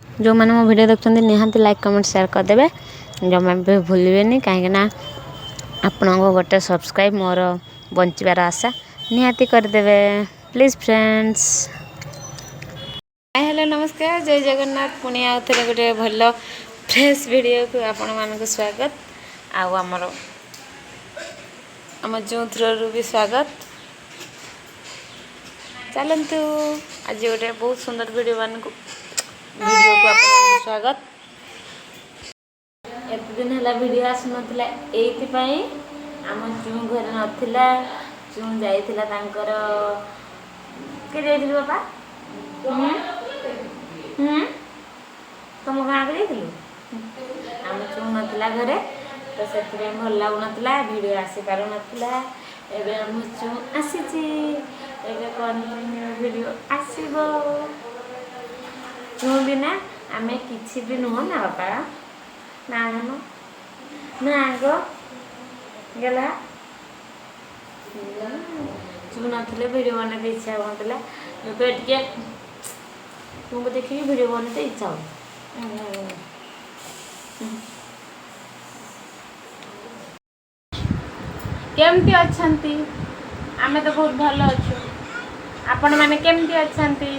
जो मैंने मो वीडियो देखते निहांती लाइक कमेंट शेयर करदे जमा भी भूलें कहीं आपण गोटे सब्सक्राइब मोर बंचार आशा निहाती करदे प्लीज फ्रेंड्स। हेलो नमस्कार जय जगन्नाथ पुणी आउ थे गोटे भल फ्रेश वीडियो को आपण मानक स्वागत आमर आम जो थ्रू भी स्वागत। चलतु आज गोटे बहुत सुंदर वीडियो को आपको स्वागत। एत दिन है वीडियो आसुना ये आम चू घर नाला चू जाइला किए जाइल बापा तुम गाँव को जाइलु आम चू नाला घरे तो से भल लगुना वीडियो आसी पार नाला एवं आम चू आसी वीडियो आसब चू बिना आम कि भी नुह ना बापा ना ना गो गला चू ना वीडियो बनाते इच्छा होता टे तुमको देखिए वीडियो बनाते इच्छा हो। केमती अच्छांती आमे तो बहुत भल अच्छु आपण माने केमती अच्छांती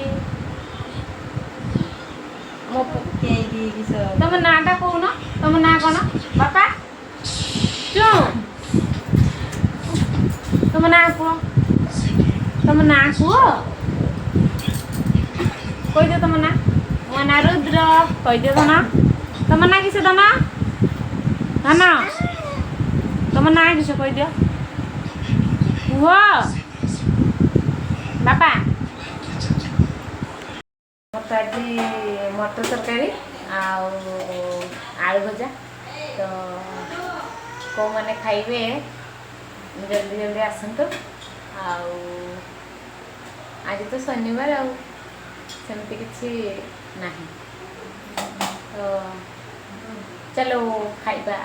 तुम नाटा कहून तुम ना कौन बापा चू तुम ना कह तुम ना कह कही दो तुम ना मो ना रुद्र कही दो धन तुम ना किस धन धन तुम ना किस कही दियो वो बापा मत आज मटर तरकारी आलू भजा तो कौ मैंने खाइबे जल्दी जल्दी आसतु आज तो शनिवार आमती किसी ना तो चलो खाइबा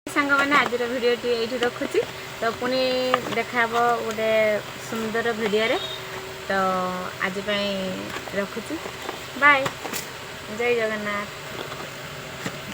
सांग मैंने आज वीडियो ये रखुची तो पुणी देखा गोटे सुंदर वीडियो रे तो आज रखुची बाय जय जगन्नाथ।